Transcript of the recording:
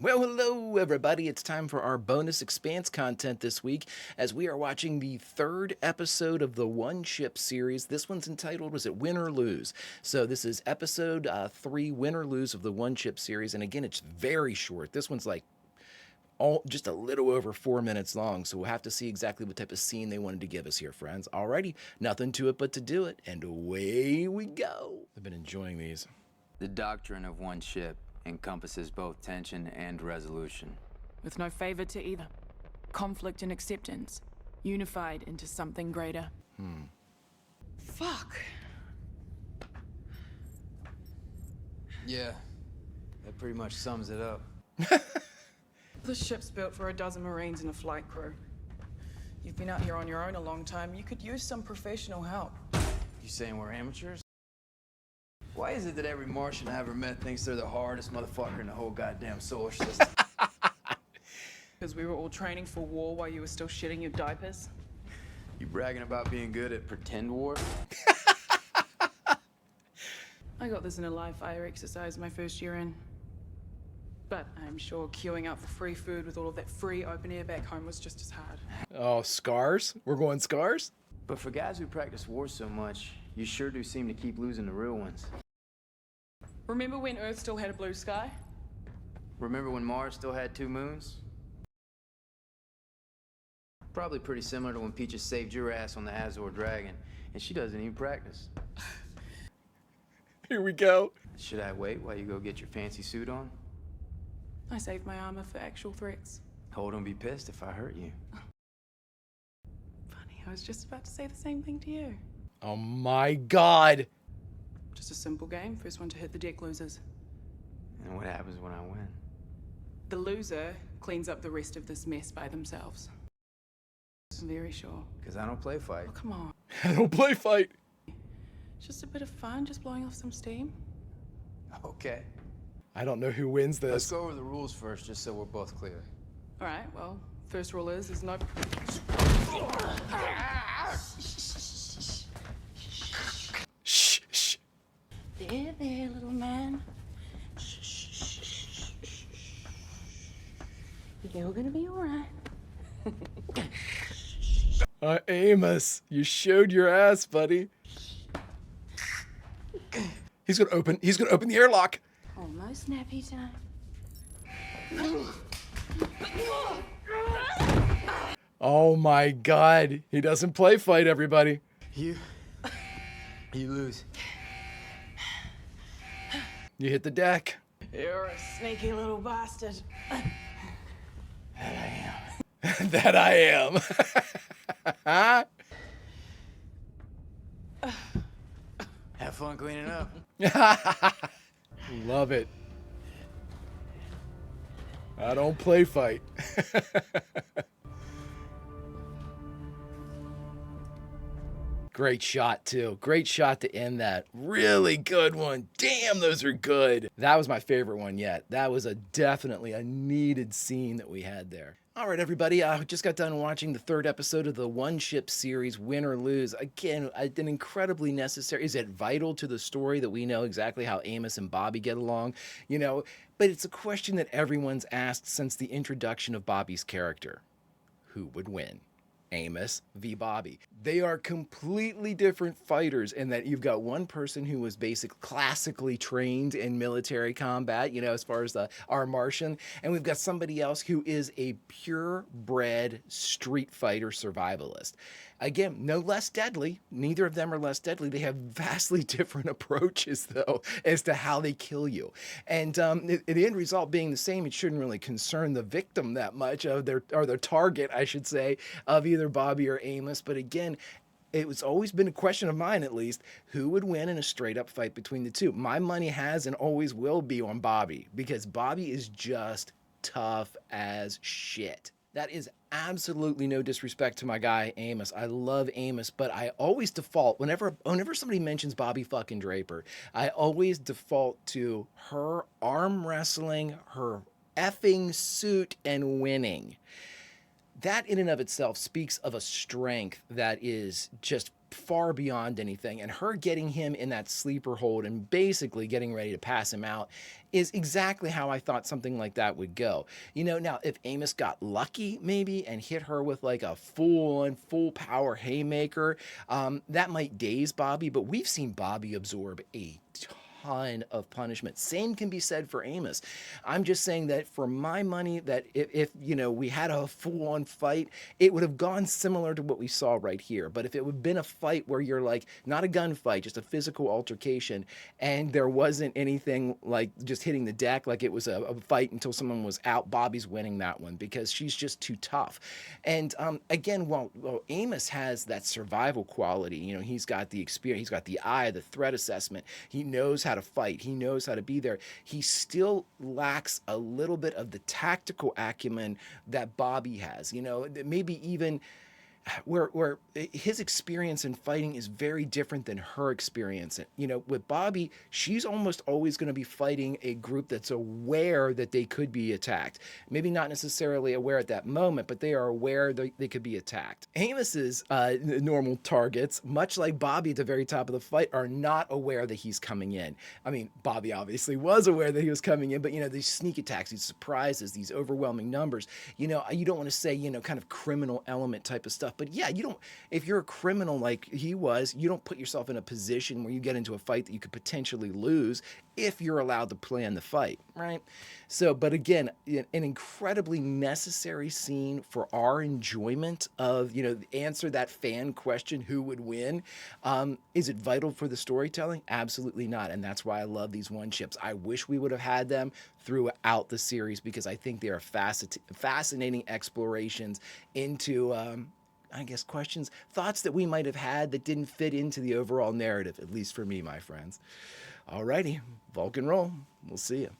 Well, hello everybody. It's time for our bonus Expanse content this week as we are watching the third episode of the One Ship series. This one's entitled, was it Win or Lose? So this is episode 3, Win or Lose of the One Ship series. And again, it's very short. This one's like just a little over 4 minutes long. So we'll have to see exactly what type of scene they wanted to give us here, friends. Alrighty, nothing to it but to do it. And away we go. I've been enjoying these. The doctrine of one ship encompasses both tension and resolution. With no favor to either. Conflict and acceptance, unified into something greater. Fuck. Yeah, that pretty much sums it up. This ship's built for 12 Marines and a flight crew. You've been out here on your own a long time. You could use some professional help. You saying we're amateurs? Why is it that every Martian I ever met thinks they're the hardest motherfucker in the whole goddamn solar system? Because we were all training for war while you were still shitting your diapers. You bragging about being good at pretend war? I got this in a live fire exercise my first year in. But I'm sure queuing up for free food with all of that free open air back home was just as hard. Oh, scars? We're going scars? But for guys who practice war so much, you sure do seem to keep losing the real ones. Remember when Earth still had a blue sky? Remember when Mars still had 2 moons? Probably pretty similar to when Peaches saved your ass on the Azor Dragon, and she doesn't even practice. Here we go. Should I wait while you go get your fancy suit on? I saved my armor for actual threats. Oh, don't be pissed if I hurt you. Funny, I was just about to say the same thing to you. Oh my god. Just a simple game. First one to hit the deck loses. And what happens when I win? The loser cleans up the rest of this mess by themselves. I'm very sure. Because I don't play fight. Oh, come on. I don't play fight. Just a bit of fun, just blowing off some steam. Okay. I don't know who wins Let's this. go over the rules first, just so we're both clear. All right, well, first rule is there's no... Shh, shh. There, little man. You're gonna be all right. Amos, you showed your ass, buddy. He's gonna open the airlock. Almost nappy time. Oh my god. He doesn't play fight, everybody. You lose. You hit the deck. You're a sneaky little bastard. That I am. Have fun cleaning up. Love it. I don't play fight. Great shot, too. Great shot to end that. Really good one. Damn, those are good. That was my favorite one yet. That was definitely a needed scene that we had there. All right, everybody, I just got done watching the third episode of the One Ship series, Win or Lose. Again, an incredibly necessary. Is it vital to the story that we know exactly how Amos and Bobby get along? You know, but it's a question that everyone's asked since the introduction of Bobby's character. Who would win? Amos v. Bobby. They are completely different fighters in that you've got one person who was classically trained in military combat, you know, as far as our Martian, and we've got somebody else who is a purebred street fighter survivalist. Again, no less deadly. Neither of them are less deadly. They have vastly different approaches, though, as to how they kill you. And the end result being the same, it shouldn't really concern the victim that much, or their target, I should say, of either Bobby or Amos. But again, it was always been a question of mine, at least, who would win in a straight-up fight between the two. My money has and always will be on Bobby, because Bobby is just tough as shit. That is absolutely no disrespect to my guy, Amos. I love Amos, but I always default, whenever somebody mentions Bobby fucking Draper, I always default to her arm wrestling, her effing suit, and winning. That in and of itself speaks of a strength that is just far beyond anything. And her getting him in that sleeper hold and basically getting ready to pass him out is exactly how I thought something like that would go. Now if Amos got lucky maybe and hit her with like a full power haymaker, that might daze Bobby, but we've seen Bobby absorb a ton of punishment. Same can be said for Amos. I'm just saying that for my money, that if we had a full-on fight, it would have gone similar to what we saw right here. But if it would have been a fight where you're like, not a gunfight, just a physical altercation, and there wasn't anything like just hitting the deck, like it was a fight until someone was out, Bobby's winning that one because she's just too tough. And again, while Amos has that survival quality, he's got the experience, he's got the eye, the threat assessment, he knows how to fight, he knows how to be there. He still lacks a little bit of the tactical acumen that Bobby has. Maybe even where his experience in fighting is very different than her experience. With Bobby, she's almost always going to be fighting a group that's aware that they could be attacked. Maybe not necessarily aware at that moment, but they are aware they could be attacked. Amos's normal targets, much like Bobby at the very top of the fight, are not aware that he's coming in. I mean, Bobby obviously was aware that he was coming in, but these sneak attacks, these surprises, these overwhelming numbers, you don't want to say, kind of criminal element type of stuff. But yeah, if you're a criminal like he was, you don't put yourself in a position where you get into a fight that you could potentially lose if you're allowed to plan the fight, right? So, but again, an incredibly necessary scene for our enjoyment of, answer that fan question, who would win? Is it vital for the storytelling? Absolutely not. And that's why I love these one ships. I wish we would have had them throughout the series because I think they are fascinating explorations into questions, thoughts that we might have had that didn't fit into the overall narrative, at least for me, my friends. Alrighty, Vulcan roll. We'll see you.